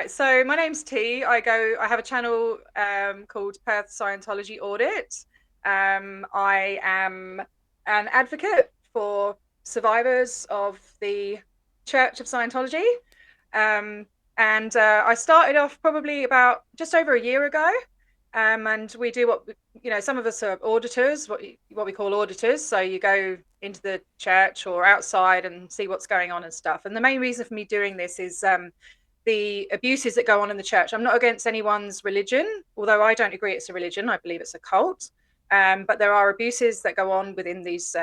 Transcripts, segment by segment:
So my name's T. I have a channel called Perth Scientology Audit. I am an advocate for survivors of the Church of Scientology. Um, and I started off probably about just over a year ago. And we do some of us are auditors, what we call auditors. So you go into the church or outside and see what's going on and stuff. And the main reason for me doing this is the abuses that go on in the church. I'm not against anyone's religion, although I don't agree it's a religion. I believe it's a cult. But there are abuses that go on within these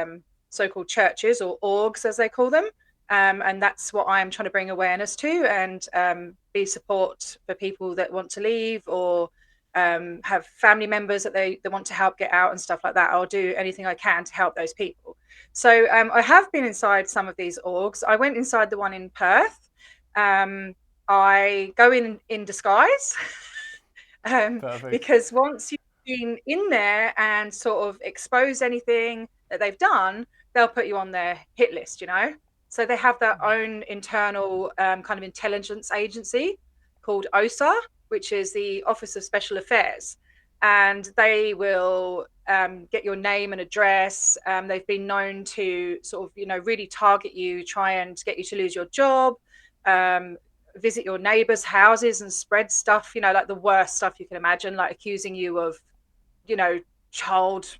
so-called churches, or orgs as they call them. And that's what I'm trying to bring awareness to, and be support for people that want to leave, or have family members that they want to help get out and stuff like that. I'll do anything I can to help those people. So I have been inside some of these orgs. I went inside the one in Perth. I go in disguise Perfect. because once you've been in there and sort of expose anything that they've done, they'll put you on their hit list, you know? So they have their own internal kind of intelligence agency called OSA, which is the Office of Special Affairs. And they will get your name and address. They've been known to sort of, really target you, try and get you to lose your job, um, visit your neighbors' houses and spread stuff, like the worst stuff you can imagine, like accusing you of, you know, child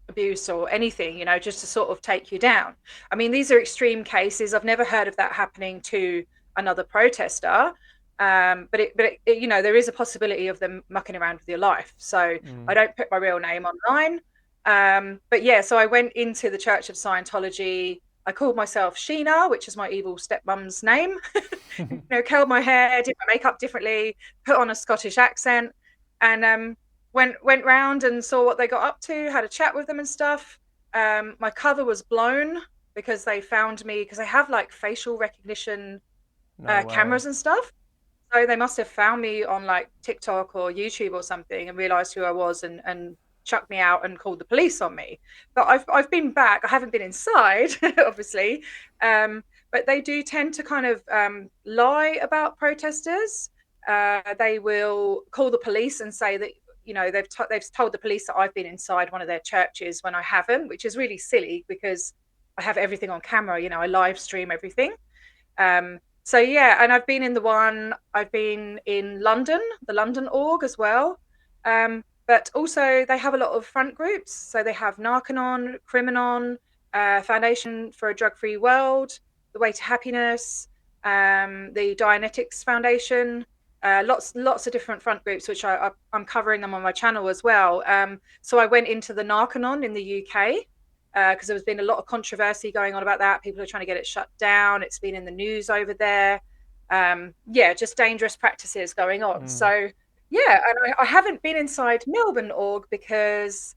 abuse or anything, just to sort of take you down. I mean, these are extreme cases. I've never heard of that happening to another protester. There is a possibility of them mucking around with your life. So I Mm. don't put my real name online. But yeah, so I went into the Church of Scientology. I called myself Sheena, which is my evil stepmom's name. Curled my hair, did my makeup differently, put on a Scottish accent, and went round and saw what they got up to, had a chat with them and stuff. My cover was blown because they found me, because they have like facial recognition No way. cameras and stuff. So they must have found me on like TikTok or YouTube or something and realized who I was, and chucked me out and called the police on me. But I've been back. I haven't been inside, obviously. But they do tend to kind of lie about protesters. They will call the police and say that they've told the police that I've been inside one of their churches when I haven't, which is really silly because I have everything on camera. I live stream everything. So yeah, and I've been in London, the London org as well. But also they have a lot of front groups. So they have Narcanon, Criminon, Foundation for a Drug-Free World, The Way to Happiness, the Dianetics Foundation, lots of different front groups, which I'm covering them on my channel as well. So I went into the Narcanon in the UK, because there's been a lot of controversy going on about that. People are trying to get it shut down. It's been in the news over there. Just dangerous practices going on. Mm. So yeah, and I haven't been inside Melbourne org because,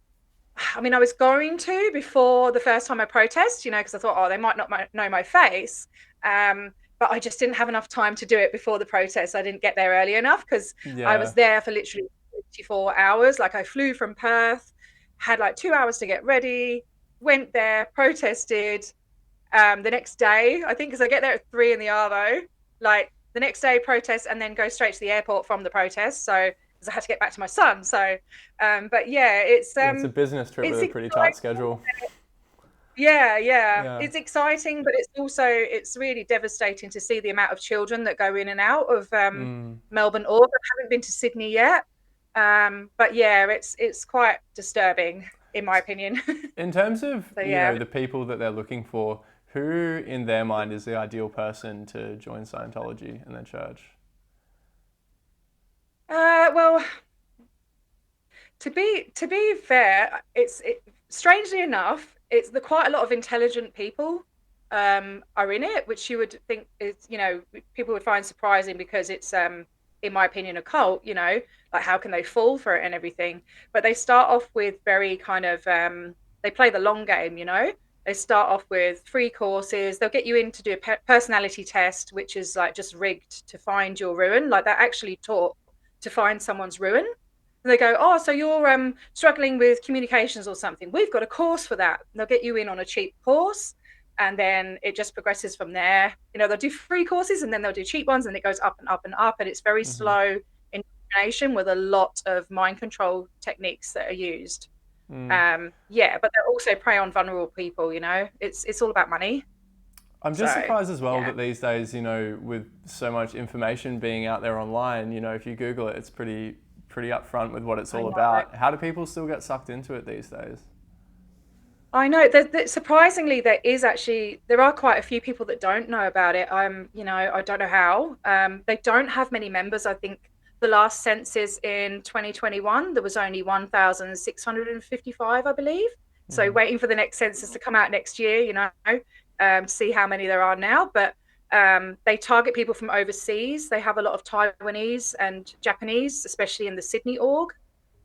I mean, I was going to before the first time I protest, because I thought, oh, they might not know my face. But I just didn't have enough time to do it before the protest. I didn't get there early enough because I was Yeah. there for literally 54 hours. Like I flew from Perth, had like 2 hours to get ready, went there, protested. The next day, I think, because I get there at 3 in the arvo, like the next day protest, and then go straight to the airport from the protest. So because I had to get back to my son. So, but yeah, Yeah, it's a business trip with it's a pretty tight exciting. schedule. Yeah, Yeah. it's exciting, but it's really devastating to see the amount of children that go in and out of Mm. Melbourne. Or I haven't been to Sydney yet, but yeah, it's quite disturbing in my opinion. In terms of, So yeah. the people that they're looking for, who in their mind is the ideal person to join Scientology and their church? Well, to be fair, strangely enough, it's the quite a lot of intelligent people are in it, which you would think is, people would find surprising because it's in my opinion a cult, like how can they fall for it and everything. But they start off with very kind of they play the long game, they start off with free courses. They'll get you in to do a personality test, which is like just rigged to find your ruin. Like they're actually taught to find someone's ruin. And they go, oh, so you're struggling with communications or something. We've got a course for that. And they'll get you in on a cheap course. and then it just progresses from there. They'll do free courses and then they'll do cheap ones, and it goes up and up and up, and it's very Mm-hmm. slow indoctrination with a lot of mind control techniques that are used. Mm. Yeah, but they also prey on vulnerable people. It's all about money. I'm just So surprised as well yeah, that these days, with so much information being out there online, if you Google it, it's pretty upfront with what it's I all know. about. How do people still get sucked into it these days? I know that surprisingly there are quite a few people that don't know about it. I don't know how. They don't have many members. I think the last census in 2021 there was only 1,655, I believe. So Mm-hmm. waiting for the next census to come out next year, see how many there are now. But they target people from overseas. They have a lot of Taiwanese and Japanese, especially in the Sydney org.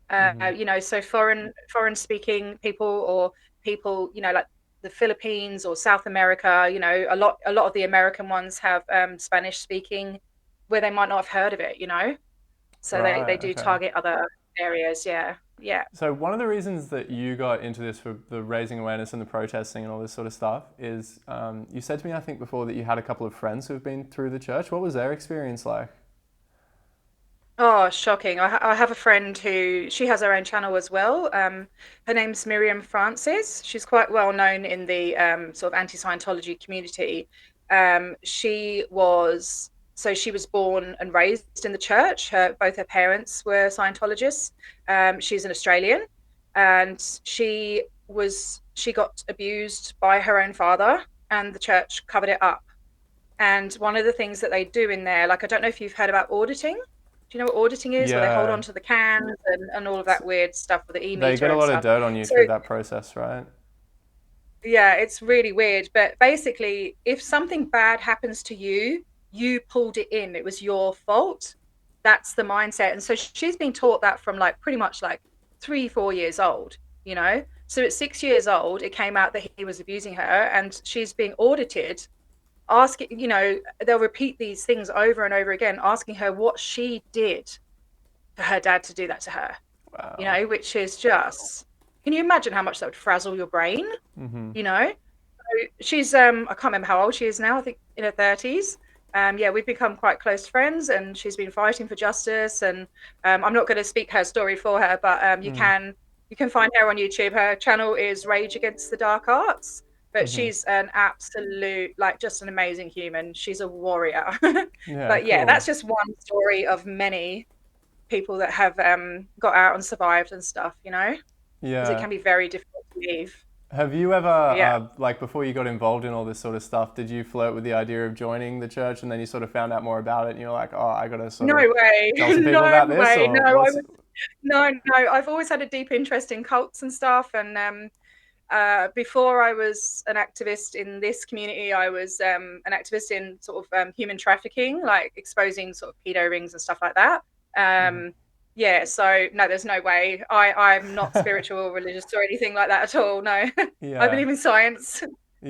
Mm-hmm. So foreign speaking people, or people, like the Philippines or South America. A lot of the American ones have Spanish speaking, where they might not have heard of it. So they Right. do Okay. target other areas. Yeah, yeah. So one of the reasons that you got into this for the raising awareness and the protesting and all this sort of stuff is you said to me, I think before, that you had a couple of friends who've been through the church. What was their experience like? Oh, shocking. I have a friend who she has her own channel as well. Her name's Miriam Francis. She's quite well known in the sort of anti-Scientology community. She was born and raised in the church. Both her parents were Scientologists. She's an Australian, and she got abused by her own father, and the church covered it up. And one of the things that they do in there, like, I don't know if you've heard about auditing. Do you know what auditing is? Where they hold on Yeah. to the cans and all of that weird stuff with the They e-meter get a and lot of stuff. dirt on you So through that process, right? yeah, it's really weird. But basically, if something bad happens to you, you pulled it in. It was your fault. That's the mindset. And so she's been taught that from like pretty much like 3, 4 years old. So at 6 years old, it came out that he was abusing her, and she's being audited, asking, they'll repeat these things over and over again, asking her what she did for her dad to do that to her, Wow. which is just, can you imagine how much that would frazzle your brain? Mm-hmm. You know, she's I can't remember how old she is now. I think in her 30s. Yeah, we've become quite close friends, and she's been fighting for justice. And I'm not going to speak her story for her, but Mm. you can find her on YouTube. Her channel is Rage Against the Dark Arts. But Mm-hmm. she's an absolute, like, just an amazing human. She's a warrior. Yeah, But yeah, that's cool. just one story of many people that have got out and survived and stuff. Because it Yeah. can be very difficult to leave. Have you ever, Yeah. like, before you got involved in all this sort of stuff, did you flirt with the idea of joining the church, and then you sort of found out more about it and you're like, oh, I gotta sort No of way. tell some people No about this, way. or No, I what's. was no. I've always had a deep interest in cults and stuff. And before I was an activist in this community, I was an activist in sort of human trafficking, like exposing sort of pedo rings and stuff like that. Mhm. Um, yeah. So no, there's no way. I'm not spiritual or religious or anything like that at all. No, I Yeah, believe in science.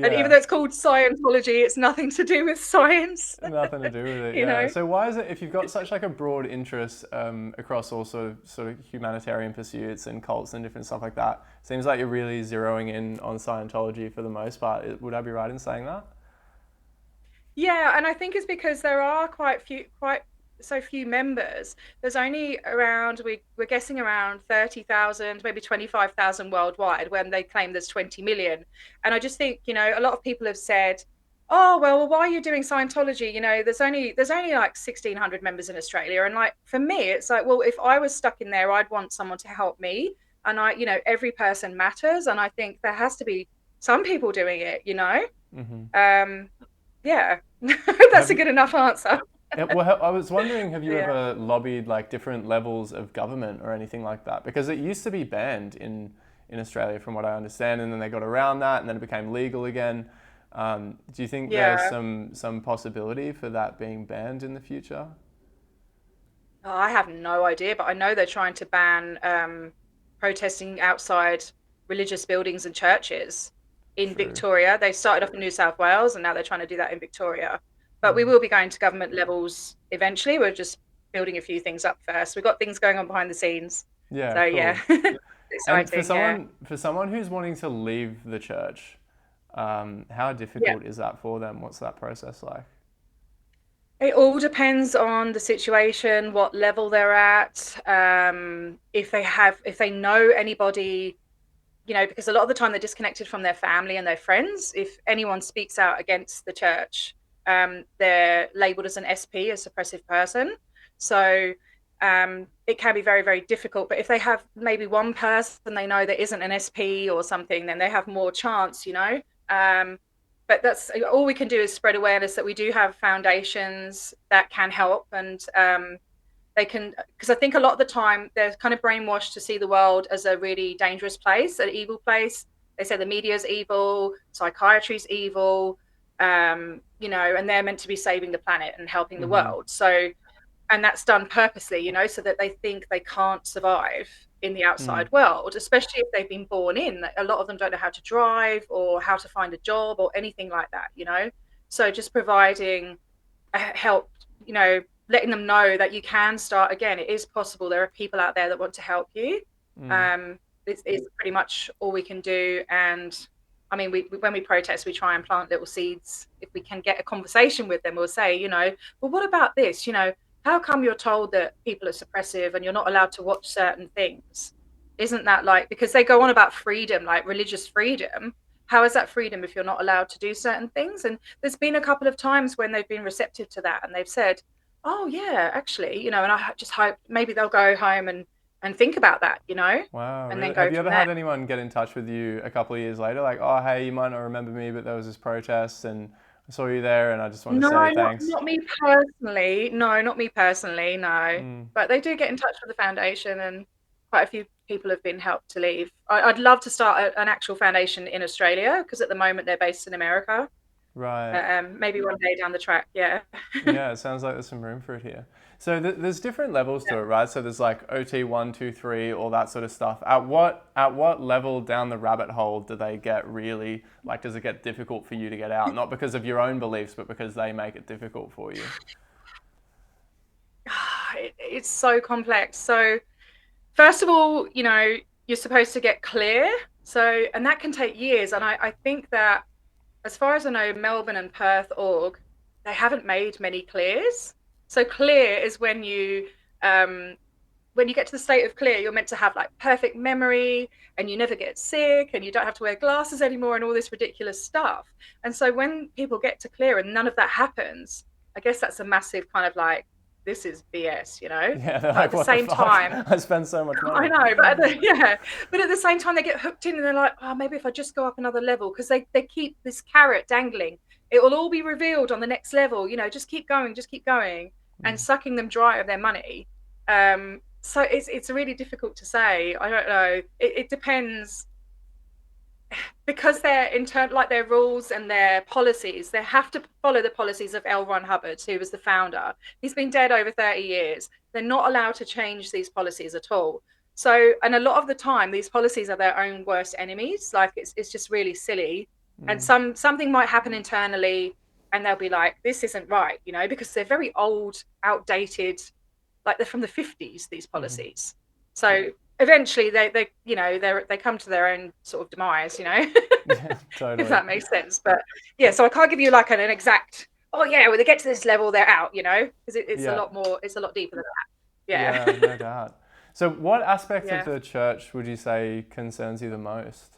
And even yeah. though it's called Scientology, it's nothing to do with science. Nothing to do with it, you yeah. know. So why is it, if you've got such like a broad interest across all sort of humanitarian pursuits and cults and different stuff like that, seems like you're really zeroing in on Scientology for the most part. Would I be right in saying that? Yeah, and I think it's because there are quite so few members. There's only around, we're guessing around 30,000, maybe 25,000 worldwide, when they claim there's 20 million. And I just think, a lot of people have said, "Oh, well, why are you doing Scientology? There's only like 1,600 members in Australia." And like, for me, it's like, well, if I was stuck in there, I'd want someone to help me. And every person matters, and I think there has to be some people doing it. Mm-hmm. Um, yeah, that's Have a you? good enough answer. Yeah, well, I was wondering, have you Yeah. ever lobbied like different levels of government or anything like that? Because it used to be banned in Australia, from what I understand, and then they got around that, and then it became legal again. Do you think there's Yeah. some possibility for that being banned in the future? Oh, I have no idea, but I know they're trying to ban protesting outside religious buildings and churches in True. Victoria. They started off in New South Wales, and now they're trying to do that in Victoria. But we Mm. will be going to government levels eventually. We're just building a few things up first. We've got things going on behind the scenes. Yeah, So yeah, cool. And exciting. Yeah. for someone who's wanting to leave the church, How Yeah. difficult is that for them? What's that process like? It all depends on the situation, what level they're at, if they know anybody, because a lot of the time they're disconnected from their family and their friends. If anyone speaks out against the church, they're labeled as an SP, a suppressive person. So it can be very, very difficult. But if they have maybe one person they know that isn't an SP or something, then they have more chance. But that's all we can do is spread awareness that we do have foundations that can help, and they can, because I think a lot of the time they're kind of brainwashed to see the world as a really dangerous place, an evil place. They say the media is evil, psychiatry is evil, and they're meant to be saving the planet and helping the Mm-hmm. world. So, and that's done purposely, so that they think they can't survive in the Mm. outside world, especially if they've been born in. A lot of them don't know how to drive or how to find a job or anything like that. So just providing help, letting them know that you can start again. It is possible. There are people out there that want to help you. Mm. Um, it's pretty much all we can do. And I mean, when we protest, we try and plant little seeds. If we can get a conversation with them, we'll say, well, what about this? How come you're told that people are suppressive and you're not allowed to watch certain things? Isn't that like, because they go on about freedom, like religious freedom? How is that freedom if you're not allowed to do certain things? And there's been a couple of times when they've been receptive to that and they've said, oh yeah, actually, and I just hope maybe they'll go home and think about that, Wow, and then really? go Have you from ever there. had anyone get in touch with you a couple of years later, like, oh, hey, you might not remember me, but there was this protest and I saw you there and I just want to No, say not thanks? not me personally. No, not me personally. No, Mm. but they do get in touch with the foundation, and quite a few people have been helped to leave. I'd love to start an actual foundation in Australia because at the moment they're based in America. Right. Maybe one day down the track, yeah. Yeah, it sounds like there's some room for it here. So there's different levels to Yeah. it, right? So there's like OT 1, 2, 3, all that sort of stuff. At what level down the rabbit hole do they get really like? Does it get difficult for you to get out? Not because of your own beliefs, but because they make it difficult for you. It's so complex. So first of all, you're supposed to get clear. So, and that can take years. And I think that, as far as I know, Melbourne and Perth org, they haven't made many clears. So clear is um, when you get to the state of clear, you're meant to have like perfect memory and you never get sick and you don't have to wear glasses anymore and all this ridiculous stuff. And so when people get to clear and none of that happens, I guess that's a massive kind of like, this is BS. Yeah, they're But at like, the what the same fuck? time, I spend so much I money. know, but at the same time, they get hooked in and they're like, oh, maybe if I just go up another level, because they keep this carrot dangling. It will all be revealed on the next level. Just keep going, and sucking them dry of their money. So it's really difficult to say. I don't know. It depends, because they're like their rules and their policies, they have to follow the policies of L. Ron Hubbard, who was the founder. He's been dead over 30 years. They're not allowed to change these policies at all. So, and a lot of the time, these policies are their own worst enemies. Like it's just really silly. And something might happen internally, and they'll be like, "This isn't right," because they're very old, outdated, like they're from the 50s, these policies. So eventually they come to their own sort of demise, Yeah, if totally. that makes sense. But yeah, so I can't give you like an exact, oh yeah, when they get to this level they're out, because it's a Yeah, lot more, it's a lot deeper than that. yeah, Yeah. no doubt. So, what aspect of Yeah. the church would you say concerns you the most?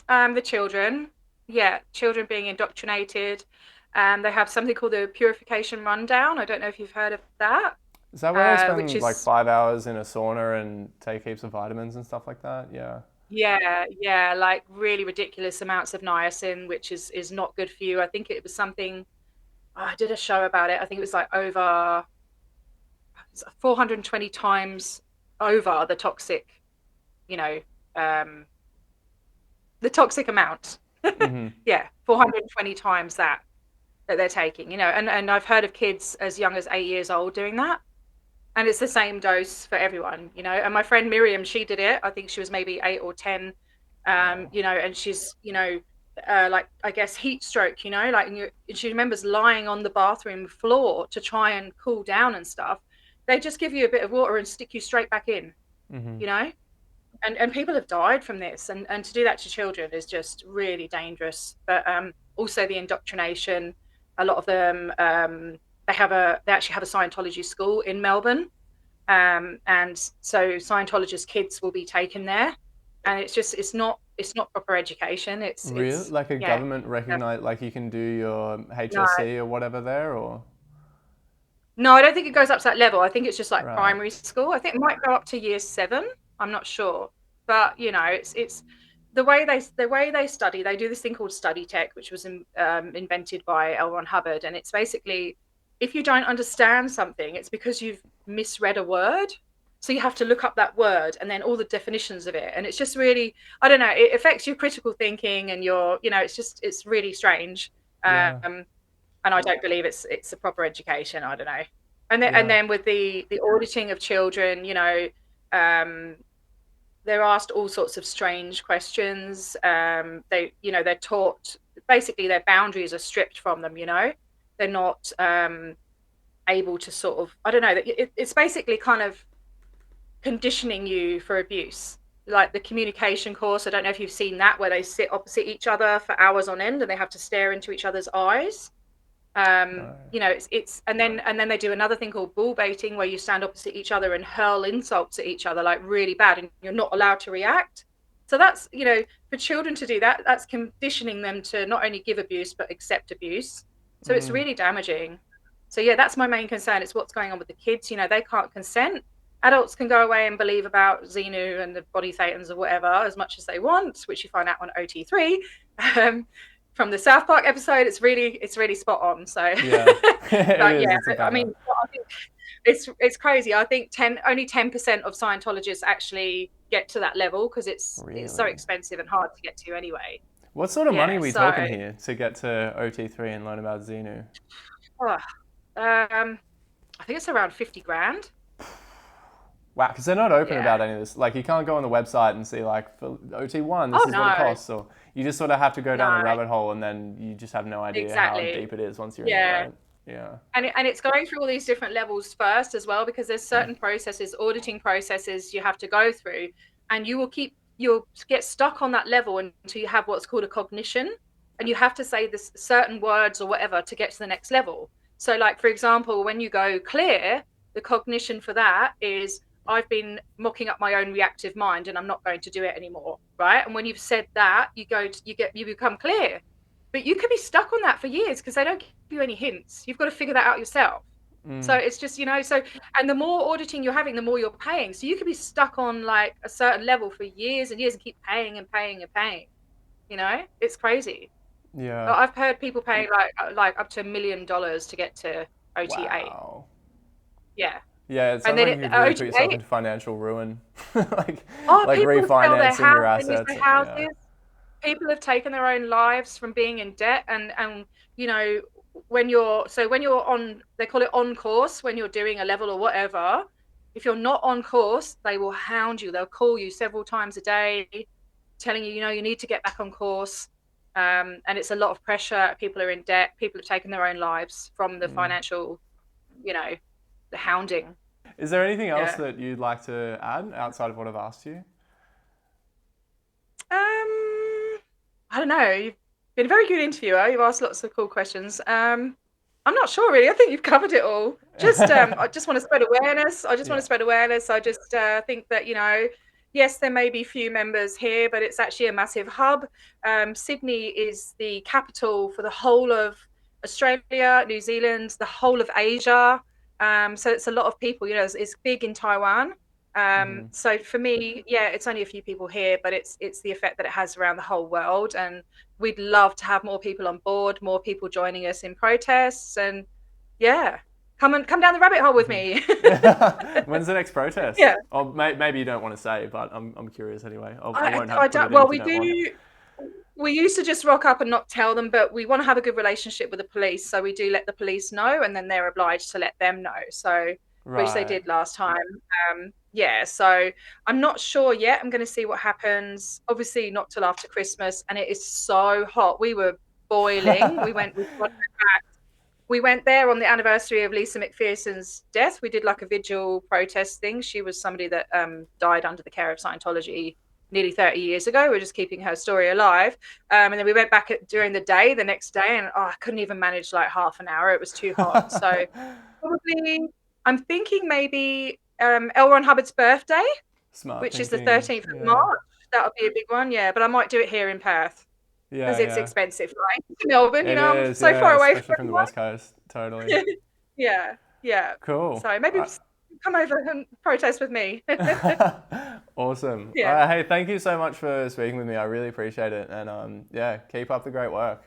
The children, yeah, children being indoctrinated. They have something called the purification rundown. I don't know if you've heard of that. Is that where they Which spend like is, 5 hours in a sauna and take heaps of vitamins and stuff like that? Yeah. yeah, like really ridiculous amounts of niacin, which is not good for you. I think it was something, I did a show about it. I think it was like over 420 times over you know, um, the toxic amount. Mm-hmm. Yeah, 420 times that they're taking, and I've heard of kids as young as 8 years old doing that. And it's the same dose for everyone. And my friend Miriam, she did it. I think she was maybe 8 or 10. Wow. And she's, like, I guess heat stroke, like, and she remembers lying on the bathroom floor to try and cool down and stuff. They just give you a bit of water and stick you straight back in, Mm-hmm. you know and people have died from this, and to do that to children is just really dangerous. But also the indoctrination. A lot of them they actually have a Scientology school in Melbourne, and so Scientologist kids will be taken there, and it's not proper education. Really? It's Like a yeah. government recognized, like you can do your No, HSC or whatever there, or no, I don't think it goes up to that level. I think it's just like right, primary school. I think it might go up to year seven. I'm not sure, but it's the way they study. They do this thing called study tech, which was invented by L. Ron Hubbard, and it's basically if you don't understand something, it's because you've misread a word. So you have to look up that word and then all the definitions of it, and it's just really, I don't know. It affects your critical thinking and it's really strange. yeah, Um, and I don't believe it's a proper education. I don't know. And yeah, then with the auditing of children, um, they're asked all sorts of strange questions. They're taught basically their boundaries are stripped from them. They're not able to sort of, I don't know. It's basically kind of conditioning you for abuse. Like the communication course, I don't know if you've seen that, where they sit opposite each other for hours on end and they have to stare into each other's eyes. no, It's and then they do another thing called bull baiting, where you stand opposite each other and hurl insults at each other like really bad, and you're not allowed to react. So that's, for children to do that, that's conditioning them to not only give abuse but accept abuse. So it's mm, really damaging. So yeah, that's my main concern. It's what's going on with the kids. They can't consent. Adults can go away and believe about Xenu and the body thetans or whatever as much as they want, which you find out on OT3. Um, from the South Park episode, it's really spot on. So, yeah, it but is. yeah, It's a I banger. mean, I think it's crazy. I think only 10% of Scientologists actually get to that level because it's so Really? expensive and hard to get to anyway. What sort of money Yeah, are we so talking here to get to OT3 and learn about Xenu? oh, I think it's around 50 grand. Wow, because they're not open Yeah. about any of this. Like, you can't go on the website and see, like, for OT1, this Oh is what it no, costs. Or you just sort of have to go down the no, rabbit hole and then you just have no idea how exactly. deep it is once you're in it, Yeah. right? Yeah. And it's going through all these different levels first as well, because there's certain processes, auditing processes you have to go through, and you'll get stuck on that level until you have what's called a cognition, and you have to say this certain words or whatever to get to the next level. So like for example, when you go clear, the cognition for that is I've been mocking up my own reactive mind and I'm not going to do it anymore, right? And when you've said that, you become clear, but you could be stuck on that for years because they don't give you any hints. You've got to figure that out yourself. So Mm, it's just, and the more auditing you're having, the more you're paying. So you could be stuck on like a certain level for years and years and keep paying and paying and paying. It's crazy. yeah. I've heard people paying like up to $1 million to get to OT8. Wow. Yeah. Yeah, it And sounds then like you could really put yourself OT8, into financial ruin. like, oh, like people sell their refinancing your house, they lose assets. their Yeah. houses. People have taken their own lives from being in debt, and you know when you're on, they call it on course, when you're doing a level or whatever. If you're not on course, they will hound you. They'll call you several times a day telling you, you need to get back on course. And it's a lot of pressure. People are in debt. People have taken their own lives from the Mm. financial, you know the hounding. Is there anything else Yeah. that you'd like to add outside of what I've asked you? I don't know. You've been a very good interviewer. You've asked lots of cool questions. I'm not sure really. I think you've covered it all. I just want to spread awareness. I just want yeah. to spread awareness. I just think that yes, there may be few members here, but it's actually a massive hub. Sydney is the capital for the whole of Australia, New Zealand, the whole of Asia. So it's a lot of people. It's big in Taiwan. Mm-hmm. So for me, yeah, it's only a few people here, but it's the effect that it has around the whole world. And we'd love to have more people on board, more people joining us in protests, and yeah, come down the rabbit hole with me. When's the next Yeah, protest? Or maybe you don't want to say, but I'm curious anyway. I I won't I put it don't. in Well, if you we don't want. do. We used to just rock up and not tell them, but we want to have a good relationship with the police, so we do let the police know, and then they're obliged to let them know. So, which they Right. did last time. Yeah, so I'm not sure yet. I'm going to see what happens. Obviously, not till after Christmas, and it is so hot. We were boiling. We went back. we went there on the anniversary of Lisa McPherson's death. We did like a vigil protest thing. She was somebody that died under the care of Scientology nearly 30 years ago. We're just keeping her story alive. And then we went back during the day, the next day, and I couldn't even manage like half an hour. It was too hot. So probably, I'm thinking maybe L. Ron Hubbard's birthday, Smart which is the thinking. 13th of Yeah. March. That'll be a big one, yeah. But I might do it here in Perth Yeah, because it's yeah. expensive, right? To Melbourne, It I'm is, so yeah, far away from especially from the everyone. West Coast. Totally. Yeah, yeah. Cool. So maybe come over and protest with me. Awesome. All Yeah. right, hey, thank you so much for speaking with me. I really appreciate it. And yeah, keep up the great work.